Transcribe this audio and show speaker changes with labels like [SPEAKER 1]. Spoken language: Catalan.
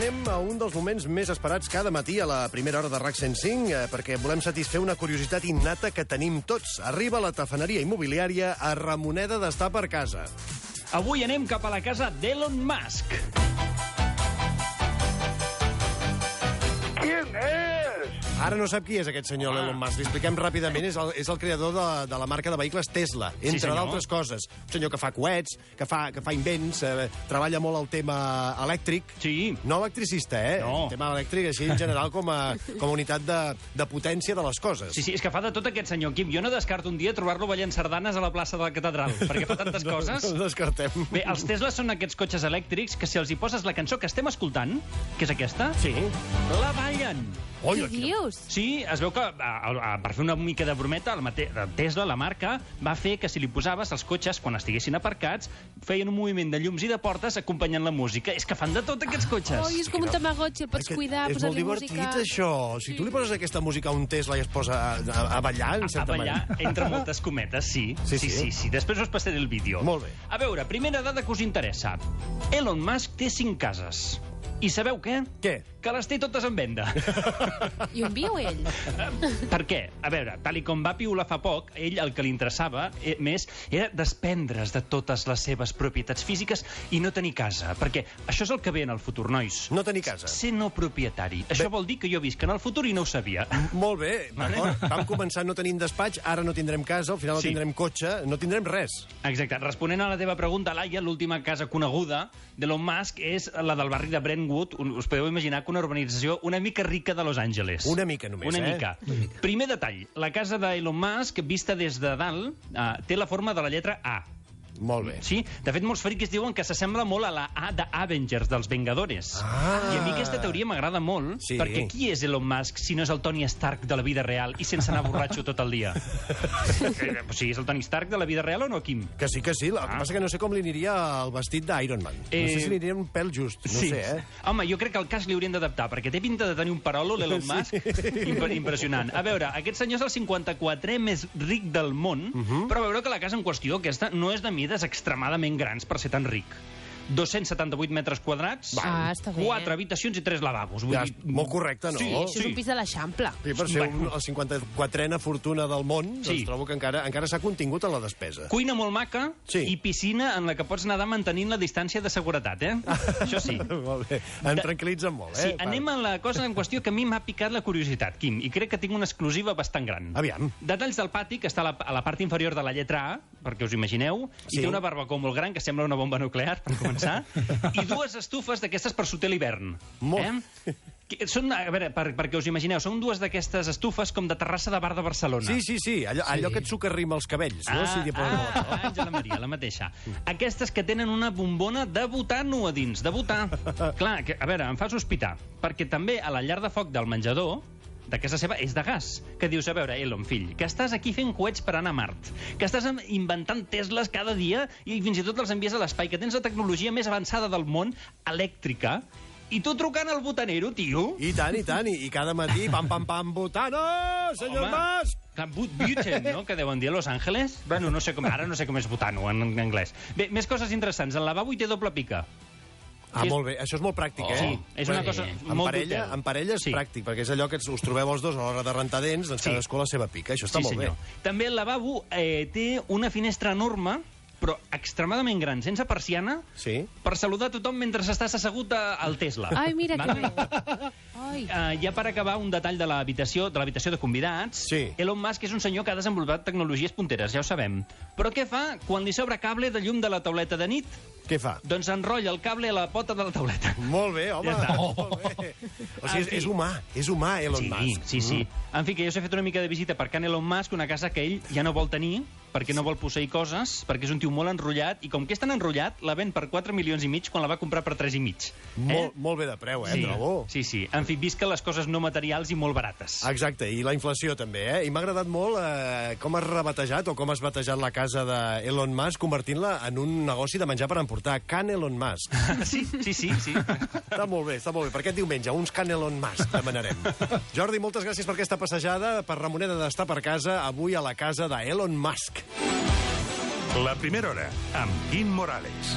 [SPEAKER 1] anem a un dels moments més esperats cada matí a la primera hora de RAC 105, perquè volem satisfer una curiositat innata que tenim tots. Arriba la tafaneria immobiliària a Ramoneda d'Estar per Casa.
[SPEAKER 2] Avui anem cap a la casa d'Elon Musk.
[SPEAKER 3] ¿Quién es?
[SPEAKER 1] Ara no sap qui és aquest senyor, Elon Musk. Li expliquem ràpidament. És el creador de la marca de vehicles Tesla, entre d'altres coses. Un senyor que fa coets, que fa invents, treballa molt el tema elèctric.
[SPEAKER 2] Sí.
[SPEAKER 1] No electricista,
[SPEAKER 2] No.
[SPEAKER 1] El tema elèctric, així, en general, com a unitat de potència de les coses.
[SPEAKER 2] Sí, és que fa de tot aquest senyor, Quim. Jo no descarto un dia trobar-lo ballant sardanes a la plaça de la Catedral, perquè fa tantes coses.
[SPEAKER 1] No descartem.
[SPEAKER 2] Bé, els Tesla són aquests cotxes elèctrics que si els hi poses la cançó que estem escoltant, que és aquesta,
[SPEAKER 1] Sí.
[SPEAKER 2] la ballen.
[SPEAKER 1] Oi,
[SPEAKER 4] Què dius?
[SPEAKER 2] Sí, es veu que per fer una mica de brometa, Tesla, la marca, va fer que si li posaves els cotxes, quan estiguessin aparcats, feien un moviment de llums i de portes acompanyant la música. És que fan de tot aquests cotxes.
[SPEAKER 4] Oi, és com un tamagotxi, el pots cuidar,
[SPEAKER 1] és molt
[SPEAKER 4] posar-li
[SPEAKER 1] divertit,
[SPEAKER 4] música.
[SPEAKER 1] això. Si tu li poses aquesta música a un Tesla i es posa a ballar, en
[SPEAKER 2] A
[SPEAKER 1] certa
[SPEAKER 2] ballar,
[SPEAKER 1] manera.
[SPEAKER 2] entre moltes cometes, sí.
[SPEAKER 1] Sí.
[SPEAKER 2] Sí. Després us passaré el vídeo.
[SPEAKER 1] Molt bé.
[SPEAKER 2] A veure, primera dada que us interessa. Elon Musk té 5 cases. I sabeu què?
[SPEAKER 1] Què?
[SPEAKER 2] Que les té totes en venda.
[SPEAKER 4] I on viu ell?
[SPEAKER 2] Per què? A veure, tal i com va piular fa poc, ell el que li interessava més era desprendre's de totes les seves propietats físiques i no tenir casa. Perquè això és el que ve en el futur, nois.
[SPEAKER 1] No tenir casa.
[SPEAKER 2] Ser no propietari. Això vol dir que jo visc en el futur i no ho sabia.
[SPEAKER 1] Molt bé, d'acord. Vam començar no tenint despatx, ara no tindrem casa, al final no
[SPEAKER 2] Sí.
[SPEAKER 1] tindrem cotxe, no tindrem res.
[SPEAKER 2] Exacte. Responent a la teva pregunta, Laia, l'última casa coneguda d'Elon Musk és la del barri de Brentwood. Us podeu imaginar que una urbanització una mica rica de Los Angeles.
[SPEAKER 1] Una mica només,
[SPEAKER 2] Una
[SPEAKER 1] eh?
[SPEAKER 2] mica. Primer detall. La casa d'Elon Musk, vista des de dalt, té la forma de la lletra A.
[SPEAKER 1] Molt bé.
[SPEAKER 2] Sí? De fet, molts friquis diuen que s'assembla molt a la A de Avengers, dels Vengadores. I a mi aquesta teoria m'agrada molt,
[SPEAKER 1] Sí.
[SPEAKER 2] perquè qui és Elon Musk si no és el Tony Stark de la vida real i sense anar borratxo tot el dia? O sigui, és el Tony Stark de la vida real o no, Quim?
[SPEAKER 1] Que sí. El que passa que no sé com li aniria el vestit d'Iron Man. No sé si li aniria un pèl just, no sé,
[SPEAKER 2] Home, jo crec que el cas li haurien d'adaptar, perquè té pinta de tenir un parolo, l'Elon Musk, impressionant. A veure, aquest senyor és el 54è més ric del món, però veureu que la casa en qüestió, aquesta, no és de mides extremadament grans per ser tan ric. 278 metres quadrats,
[SPEAKER 4] Està bé.
[SPEAKER 2] 4 habitacions i 3 lavabos. Vull
[SPEAKER 1] Ja,
[SPEAKER 2] dir,
[SPEAKER 1] molt correcte, no?
[SPEAKER 2] Sí,
[SPEAKER 4] Això és un pis de l'Eixample.
[SPEAKER 1] Sí, per ser
[SPEAKER 2] Bueno.
[SPEAKER 1] la 54a fortuna del món,
[SPEAKER 2] Sí.
[SPEAKER 1] doncs trobo que encara s'ha contingut en la despesa.
[SPEAKER 2] Cuina molt maca
[SPEAKER 1] Sí.
[SPEAKER 2] i piscina en la que pots nedar mantenint la distància de seguretat, Això sí.
[SPEAKER 1] Molt bé. Em tranquil·litzen molt,
[SPEAKER 2] Sí, anem a la cosa en qüestió que a mi m'ha picat la curiositat, Quim, i crec que tinc una exclusiva bastant gran.
[SPEAKER 1] Aviam.
[SPEAKER 2] Detalls del pati, que està a la part inferior de la lletra A, perquè us imagineu,
[SPEAKER 1] Sí.
[SPEAKER 2] i té una barbacoa molt gran, que sembla una bomba nuclear, per començar, i 2 estufes d'aquestes per soter l'hivern. Són, a veure, perquè us imagineu, són 2 d'aquestes estufes com de terrassa de bar de Barcelona.
[SPEAKER 1] Sí, allò que et socarrima els cabells, no? Si t'hi posen
[SPEAKER 2] Àngela Maria, la mateixa. Aquestes que tenen una bombona de butano a dins, de butà. Clar, a veure, em fa sospitar, perquè també a la llar de foc del menjador de casa seva és de gas, que dius, a veure, Elon, fill, que estàs aquí fent coets per anar a Mart, que estàs inventant Tesles cada dia i fins i tot els envies a l'espai, que tens la tecnologia més avançada del món, elèctrica, i tu trucant al botanero, tio.
[SPEAKER 1] I tant, i cada matí, pam, butano, senyor Musk!
[SPEAKER 2] Buten, no?, que deuen dir a Los Angeles. Bueno, ara no sé com és butano en anglès. Bé, més coses interessants. El lavabo hi té doble pica.
[SPEAKER 1] Molt bé, això és molt pràctic,
[SPEAKER 2] Sí, és una cosa molt d'hotel.
[SPEAKER 1] En parella és pràctic, perquè és allò que us trobeu els dos a l'hora de rentar dents, doncs cadascú a la seva pica, això està molt bé.
[SPEAKER 2] També el lavabo té una finestra enorme, però extremadament gran, sense persiana, per saludar tothom mentre estàs assegut al Tesla.
[SPEAKER 4] Ai, mira que bé.
[SPEAKER 2] Ja per acabar, un detall de l'habitació de convidats. Elon Musk és un senyor que ha desenvolupat tecnologies punteres, ja ho sabem. Però què fa quan li sobra cable de llum de la tauleta de nit?
[SPEAKER 1] Què fa?
[SPEAKER 2] Doncs enrotlla el cable a la pota de la tauleta.
[SPEAKER 1] Molt bé, home.
[SPEAKER 2] Ja
[SPEAKER 1] molt bé. O sigui, és humà, Elon Musk.
[SPEAKER 2] Sí. En fi, que jo s'ha fet una mica de visita per Can Elon Musk, una casa que ell ja no vol tenir, perquè no vol posseir coses, perquè és un tio molt enrotllat, i com que és tan enrotllat, la ven per 4 milions i mig quan la va comprar per 3,5.
[SPEAKER 1] Molt bé de preu, trobo.
[SPEAKER 2] Sí. En fi, visca les coses no materials i molt barates.
[SPEAKER 1] Exacte, i la inflació també, I m'ha agradat molt com has rebatejat o com has batejat la casa d'Elon Musk, convertint-la en un negoci de menjar per emportar, Can Elon Musk.
[SPEAKER 2] Sí.
[SPEAKER 1] Està molt bé. Per aquest diumenge, uns Can Elon Musk demanarem. Jordi, moltes gràcies per aquesta passejada per Ramoneda d'Estar per Casa, avui a la casa d'Elon Musk.
[SPEAKER 3] La primera hora, amb Quim Morales.